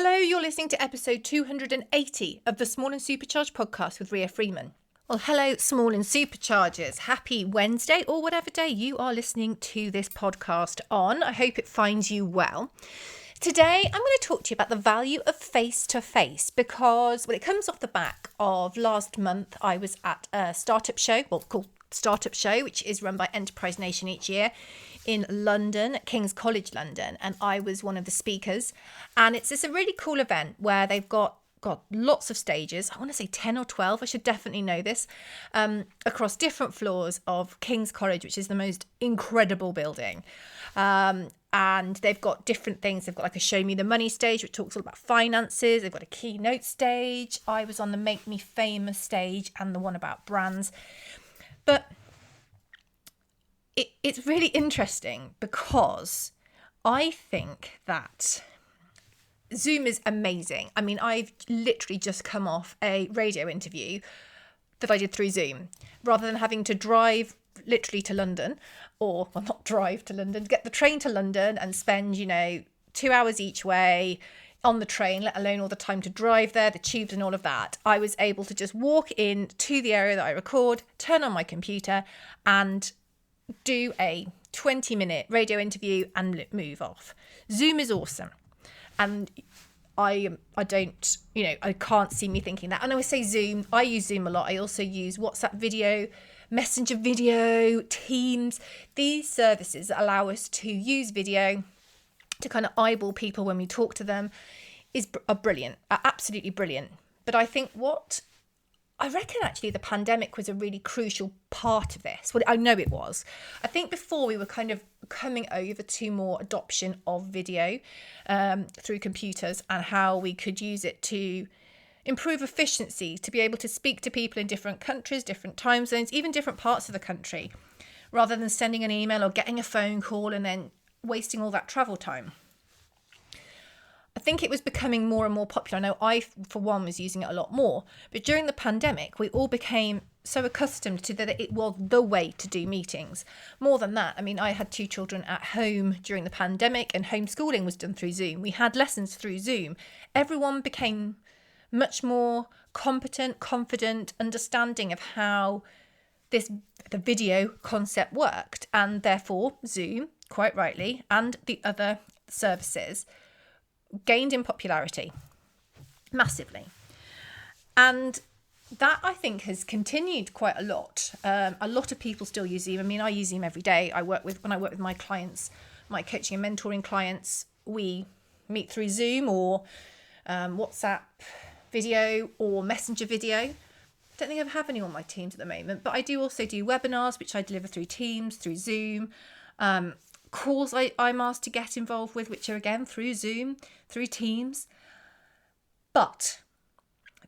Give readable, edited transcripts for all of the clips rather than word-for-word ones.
Hello, you're listening to episode 280 of the Small and Supercharged podcast with Ria Freeman. Well, hello, Small and Superchargers. Happy Wednesday or whatever day you are listening to this podcast on. I hope it finds you well. Today, I'm going to talk to you about the value of face-to-face because, it comes off the back of last month. I was at a startup show, called Startup Show, which is run by Enterprise Nation each year in London, at King's College London, and I was one of the speakers. And it's a really cool event where they've got lots of stages. I want to say 10 or 12, I should definitely know this, across different floors of King's College, which is the most incredible building. And they've got different things. They've got like a Show Me the Money stage, which talks all about finances. They've got a keynote stage. I was on the Make Me Famous stage and the one about brands. But it's really interesting because I think that Zoom is amazing. I mean, I've literally just come off a radio interview that I did through Zoom, rather than having to drive literally to London, or not drive to London, get the train to London and spend, 2 hours each way on the train, let alone all the time to drive there, the tubes and all of that. I was able to just walk in to the area that I record, turn on my computer and do a 20-minute radio interview and move off. Zoom is awesome. And I can't see me thinking that. And I always say Zoom. I use Zoom a lot. I also use WhatsApp video, Messenger video, Teams. These services that allow us to use video to kind of eyeball people when we talk to them are brilliant, are absolutely brilliant. But I think I reckon actually the pandemic was a really crucial part of this. Well, I know it was. I think before we were kind of coming over to more adoption of video through computers and how we could use it to improve efficiency, to be able to speak to people in different countries, different time zones, even different parts of the country, rather than sending an email or getting a phone call and then wasting all that travel time. I think it was becoming more and more popular. I know I, for one, was using it a lot more. But during the pandemic, we all became so accustomed to that it was the way to do meetings. More than that, I mean, I had 2 children at home during the pandemic and homeschooling was done through Zoom. We had lessons through Zoom. Everyone became much more competent, confident, understanding of how the video concept worked. And therefore, Zoom, quite rightly, and the other services gained in popularity massively. And that, I think, has continued quite a lot. A lot of people still use Zoom. I mean, I use Zoom every day. When I work with my clients, my coaching and mentoring clients, we meet through Zoom or WhatsApp video or Messenger video. I don't think I have any on my Teams at the moment, but I do also do webinars, which I deliver through Teams, through Zoom. Calls I'm asked to get involved with, which are again through Zoom, through Teams. But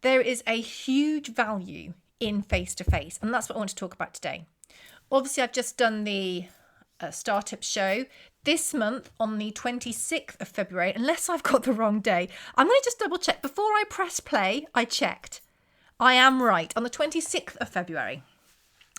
there is a huge value in face-to-face, and that's what I want to talk about today. Obviously, I've just done the startup show this month on the 26th of February, unless I've got the wrong day. I'm going to just double check. Before I press play, I checked. I am right. On the 26th of February.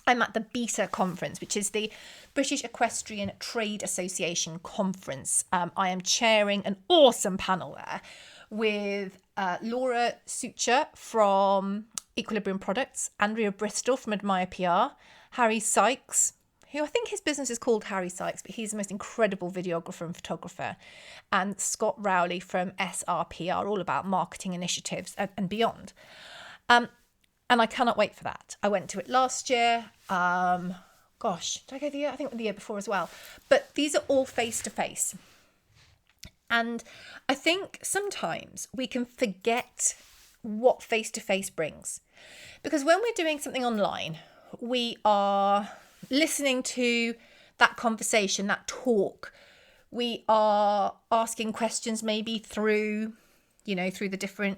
I'm at the BETA conference, which is the British Equestrian Trade Association conference. I am chairing an awesome panel there with Laura Sucher from Equilibrium Products, Andrea Bristol from Admire PR, Harry Sykes, who I think his business is called Harry Sykes, but he's the most incredible videographer and photographer, and Scott Rowley from SRPR, all about marketing initiatives and beyond. And I cannot wait for that. I went to it last year. Did I go the year? I think the year before as well. But these are all face-to-face. And I think sometimes we can forget what face-to-face brings. Because when we're doing something online, we are listening to that conversation, that talk. We are asking questions maybe through the different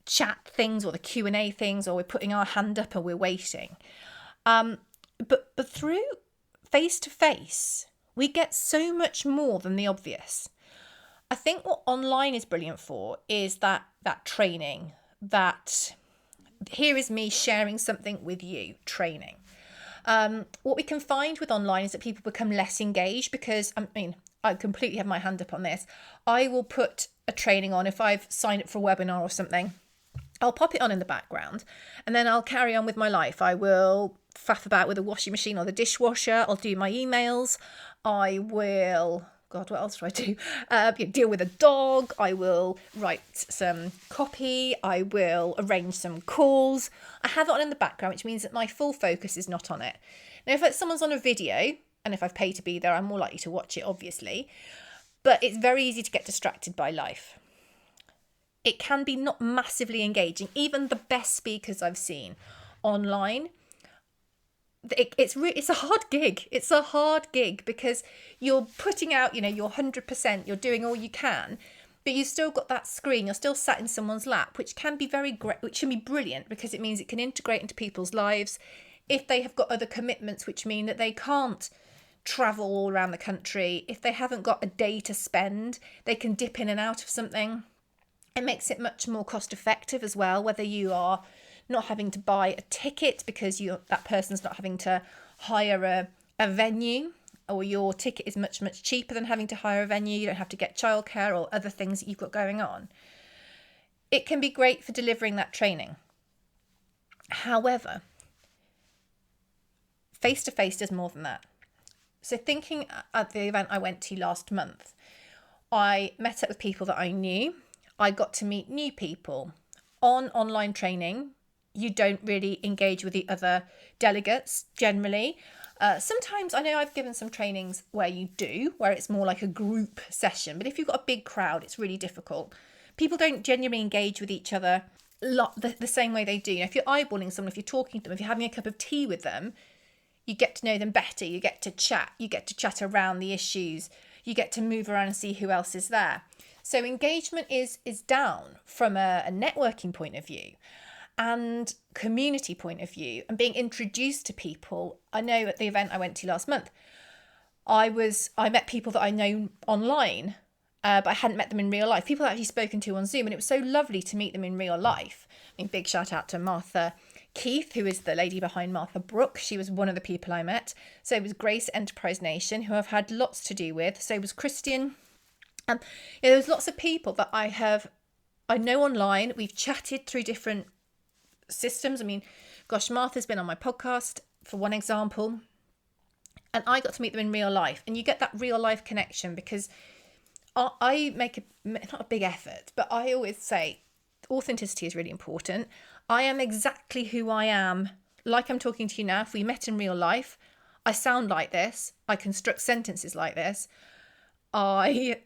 chat things or the Q&A things, or we're putting our hand up and we're waiting. But through face-to-face, we get so much more than the obvious. I think what online is brilliant for is that training, that here is me sharing something with you, training. What we can find with online is that people become less engaged because, I completely have my hand up on this. I will put a training on if I've signed up for a webinar or something. I'll pop it on in the background and then I'll carry on with my life. I will faff about with the washing machine or the dishwasher. I'll do my emails. I will, God, what else do I do? Deal with a dog. I will write some copy. I will arrange some calls. I have it on in the background, which means that my full focus is not on it. Now, if someone's on a video, and if I've paid to be there, I'm more likely to watch it, obviously. But it's very easy to get distracted by life. It can be not massively engaging. Even the best speakers I've seen online, it's a hard gig. It's a hard gig because you're putting out, your 100%, you're doing all you can, but you've still got that screen. You're still sat in someone's lap, which can be which can be brilliant because it means it can integrate into people's lives. If they have got other commitments, which mean that they can't travel all around the country, if they haven't got a day to spend, they can dip in and out of something. It makes it much more cost effective as well, whether you are not having to buy a ticket because that person's not having to hire a venue, or your ticket is much, much cheaper than having to hire a venue. You don't have to get childcare or other things that you've got going on. It can be great for delivering that training. However, face-to-face does more than that. So thinking at the event I went to last month, I met up with people that I knew. I got to meet new people. On online training, you don't really engage with the other delegates generally. Sometimes I know I've given some trainings where you do, where it's more like a group session. But if you've got a big crowd, it's really difficult. People don't genuinely engage with each other the same way they do. If you're eyeballing someone, if you're talking to them, if you're having a cup of tea with them, you get to know them better. You get to chat around the issues. You get to move around and see who else is there. So engagement is down from a networking point of view and community point of view, and being introduced to people. I know at the event I went to last month, I met people that I know online, but I hadn't met them in real life. People I've actually spoken to on Zoom, and it was so lovely to meet them in real life. I mean, big shout out to Martha Keith, who is the lady behind Martha Brooke. She was one of the people I met. So was Grace Enterprise Nation, who I've had lots to do with. So was Christian. There's lots of people that I know online. We've chatted through different systems. I mean, gosh, Martha's been on my podcast, for one example. And I got to meet them in real life. And you get that real life connection because I make not a big effort, but I always say authenticity is really important. I am exactly who I am, like I'm talking to you now. If we met in real life, I sound like this. I construct sentences like this. I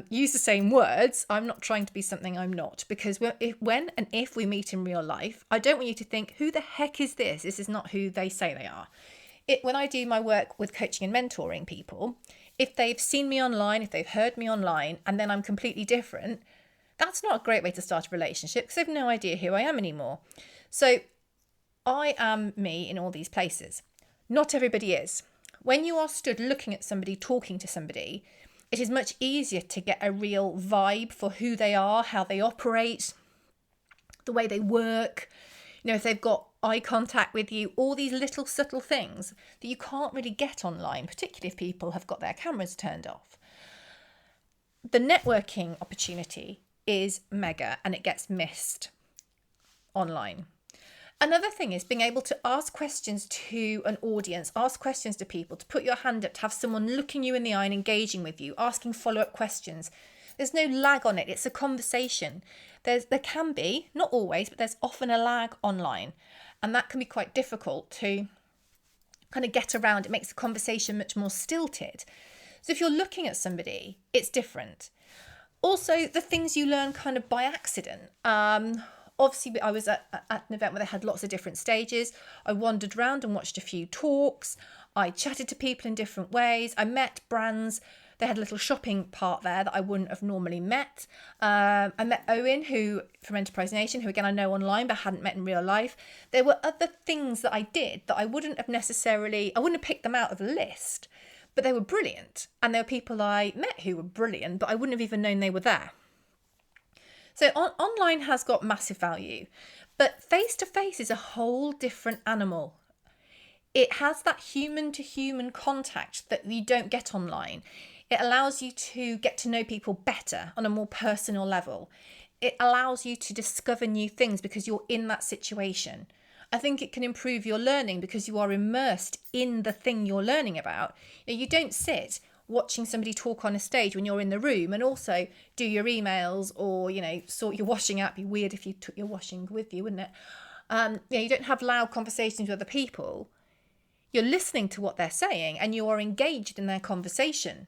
use the same words. I'm not trying to be something I'm not, because when and if we meet in real life, I don't want you to think, who the heck is this? This is not who they say they are. When I do my work with coaching and mentoring people, if they've seen me online, if they've heard me online, and then I'm completely different, that's not a great way to start a relationship because they've no idea who I am anymore. So I am me in all these places. Not everybody is. When you are stood looking at somebody, talking to somebody, it is much easier to get a real vibe for who they are, how they operate, the way they work, if they've got eye contact with you, all these little subtle things that you can't really get online, particularly if people have got their cameras turned off. The networking opportunity is mega and it gets missed online. Another thing is being able to ask questions to an audience, ask questions to people, to put your hand up, to have someone looking you in the eye and engaging with you, asking follow-up questions. There's no lag on it. It's a conversation. There can be, not always, but there's often a lag online. And that can be quite difficult to kind of get around. It makes the conversation much more stilted. So if you're looking at somebody, it's different. Also, the things you learn kind of by accident. Obviously, I was at an event where they had lots of different stages. I wandered around and watched a few talks. I chatted to people in different ways. I met brands. They had a little shopping part there that I wouldn't have normally met. I met Owen, who from Enterprise Nation, who again I know online but hadn't met in real life. There were other things that I did that I wouldn't have picked them out of a list, but they were brilliant. And there were people I met who were brilliant, but I wouldn't have even known they were there. So online has got massive value, but face-to-face is a whole different animal. It has that human-to-human contact that you don't get online. It allows you to get to know people better on a more personal level. It allows you to discover new things because you're in that situation. I think it can improve your learning because you are immersed in the thing you're learning about. You don't sit watching somebody talk on a stage when you're in the room and also do your emails or, sort your washing out. It'd be weird if you took your washing with you, wouldn't it? You don't have loud conversations with other people. You're listening to what they're saying and you are engaged in their conversation.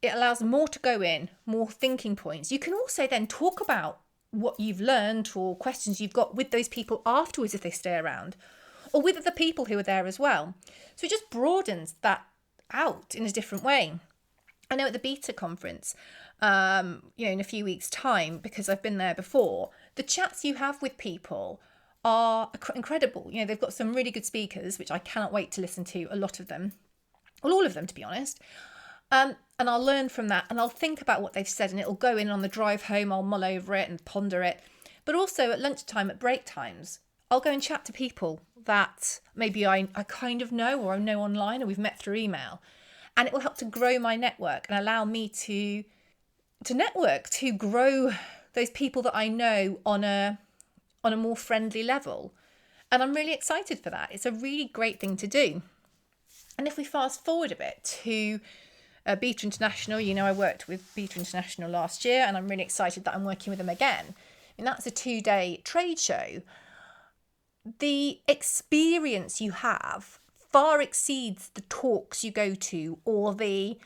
It allows more to go in, more thinking points. You can also then talk about what you've learned or questions you've got with those people afterwards if they stay around, or with other people who are there as well. So it just broadens that out in a different way. I know at the Beta conference, in a few weeks' time, because I've been there before, the chats you have with people are incredible. They've got some really good speakers, which I cannot wait to listen to, a lot of them. Well, all of them, to be honest. And I'll learn from that and I'll think about what they've said and it'll go in on the drive home. I'll mull over it and ponder it. But also at lunchtime, at break times, I'll go and chat to people that maybe I kind of know or I know online or we've met through email. And it will help to grow my network and allow me to network, to grow those people that I know on a more friendly level. And I'm really excited for that. It's a really great thing to do. And if we fast forward a bit to Beta International, I worked with Beta International last year and I'm really excited that I'm working with them again. And that's a 2-day trade show. The experience you have far exceeds the talks you go to or the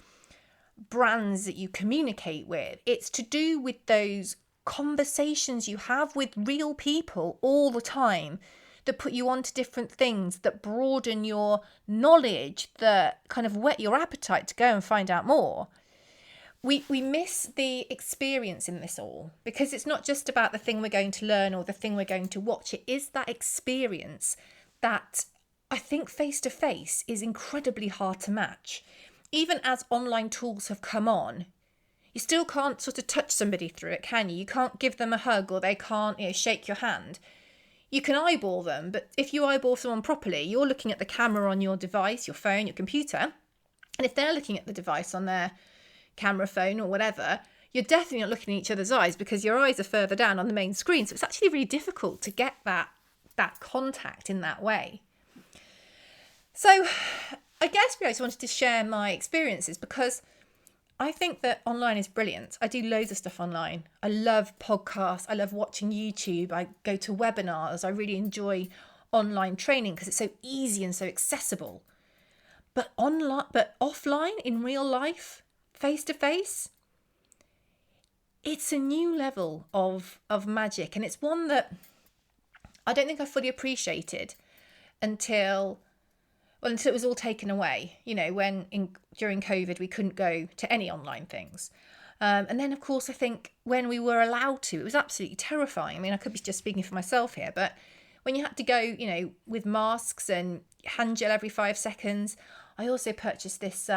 brands that you communicate with. It's to do with those conversations you have with real people all the time that put you onto different things, that broaden your knowledge, that kind of whet your appetite to go and find out more. We miss the experience in this all because it's not just about the thing we're going to learn or the thing we're going to watch. It is that experience that I think face-to-face is incredibly hard to match. Even as online tools have come on, you still can't sort of touch somebody through it, can you? You can't give them a hug or they can't shake your hand. You can eyeball them, but if you eyeball someone properly, you're looking at the camera on your device, your phone, your computer. And if they're looking at the device on their camera, phone or whatever, you're definitely not looking in each other's eyes because your eyes are further down on the main screen. So it's actually really difficult to get that contact in that way. So I guess I just wanted to share my experiences because I think that online is brilliant. I do loads of stuff online. I love podcasts. I love watching YouTube. I go to webinars. I really enjoy online training because it's so easy and so accessible. But offline, in real life, face to face, it's a new level of magic. And it's one that I don't think I fully appreciated until it was all taken away, during COVID, we couldn't go to any online things. And then, of course, I think when we were allowed to, it was absolutely terrifying. I mean, I could be just speaking for myself here, but when you had to go, with masks and hand gel every 5 seconds, I also purchased this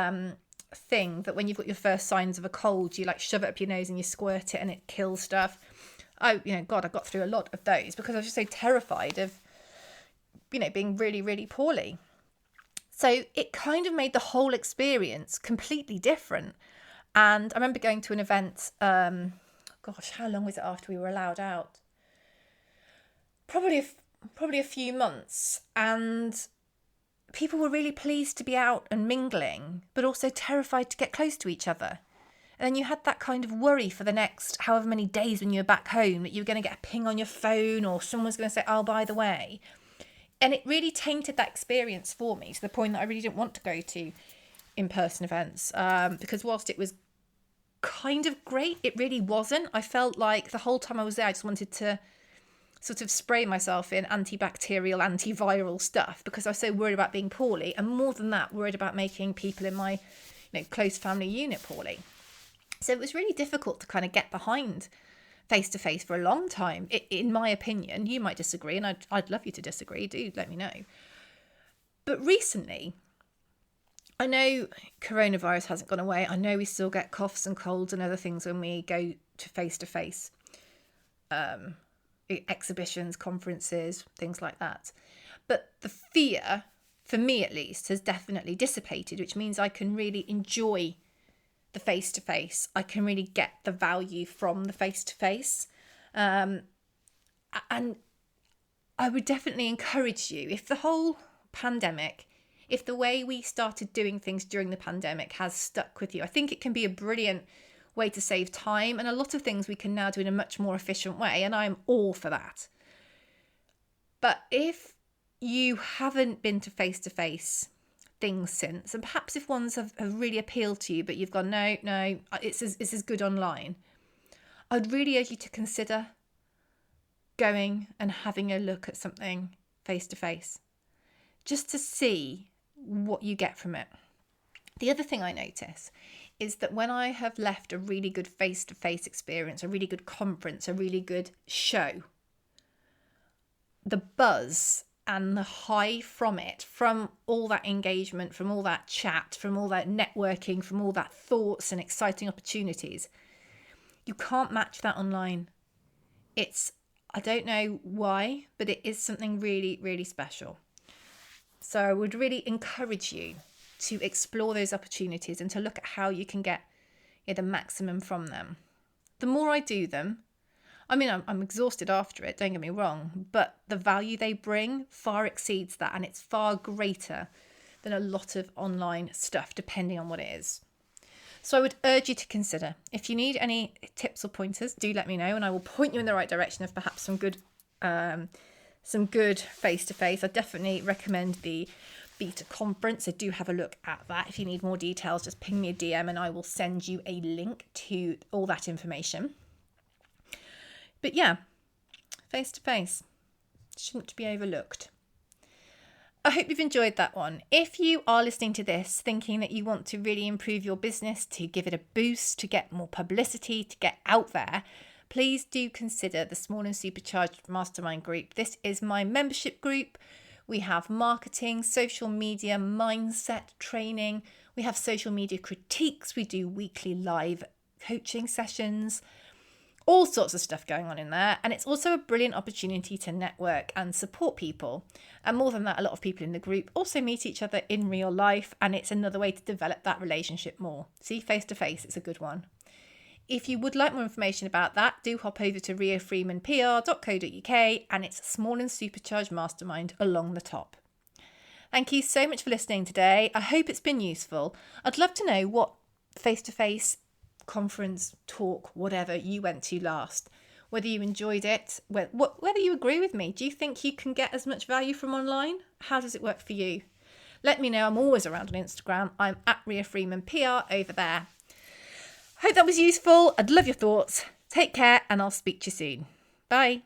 thing that when you've got your first signs of a cold, you shove it up your nose and you squirt it and it kills stuff. I got through a lot of those because I was just so terrified of, being really, really poorly. So it kind of made the whole experience completely different. And I remember going to an event, how long was it after we were allowed out? Probably a few months. And people were really pleased to be out and mingling, but also terrified to get close to each other. And then you had that kind of worry for the next however many days when you were back home that you were going to get a ping on your phone or someone's going to say, oh, by the way. And it really tainted that experience for me to the point that I really didn't want to go to in-person events because whilst it was kind of great, it really wasn't. I felt like the whole time I was there, I just wanted to sort of spray myself in antibacterial, antiviral stuff because I was so worried about being poorly. And more than that, worried about making people in my close family unit poorly. So it was really difficult to kind of get behind face-to-face for a long time, in my opinion. You might disagree, and I'd love you to disagree. Do let me know. But recently, I know coronavirus hasn't gone away. I know we still get coughs and colds and other things when we go to face-to-face exhibitions, conferences, things like that. But the fear, for me at least, has definitely dissipated, which means I can really enjoy the face-to-face. I can really get the value from the face-to-face. And I would definitely encourage you, if the whole pandemic, if the way we started doing things during the pandemic has stuck with you, I think it can be a brilliant way to save time, and a lot of things we can now do in a much more efficient way, and I'm all for that. But if you haven't been to face-to-face things since, and perhaps if ones have really appealed to you, but you've gone, no, it's as good online, I'd really urge you to consider going and having a look at something face-to-face, just to see what you get from it. The other thing I notice is that when I have left a really good face-to-face experience, a really good conference, a really good show, the buzz and the high from it, from all that engagement, from all that chat, from all that networking, from all that thoughts and exciting opportunities, you can't match that online. I don't know why, but it is something really, really special. So I would really encourage you to explore those opportunities and to look at how you can get the maximum from them. The more I do them, I mean, I'm exhausted after it, don't get me wrong, but the value they bring far exceeds that, and it's far greater than a lot of online stuff, depending on what it is. So I would urge you to consider. If you need any tips or pointers, do let me know, and I will point you in the right direction of perhaps some good face-to-face. I definitely recommend the Beta conference, so do have a look at that. If you need more details, just ping me a DM and I will send you a link to all that information. But yeah, face-to-face shouldn't be overlooked. I hope you've enjoyed that one. If you are listening to this thinking that you want to really improve your business, to give it a boost, to get more publicity, to get out there, please do consider the Small and Supercharged Mastermind group. This is my membership group. We have marketing, social media, mindset training. We have social media critiques. We do weekly live coaching sessions. All sorts of stuff going on in there. And it's also a brilliant opportunity to network and support people. And more than that, a lot of people in the group also meet each other in real life. And it's another way to develop that relationship more. See, face-to-face, it's a good one. If you would like more information about that, do hop over to riafreemanpr.co.uk, and it's Small and Supercharged Mastermind along the top. Thank you so much for listening today. I hope it's been useful. I'd love to know what face-to-face conference, talk, whatever you went to last, whether you enjoyed it, whether you agree with me. Do you think you can get as much value from online? How does it work for you? Let me know. I'm always around on Instagram. I'm at Ria Freeman PR over there. Hope that was useful. I'd love your thoughts. Take care, and I'll speak to you soon. Bye.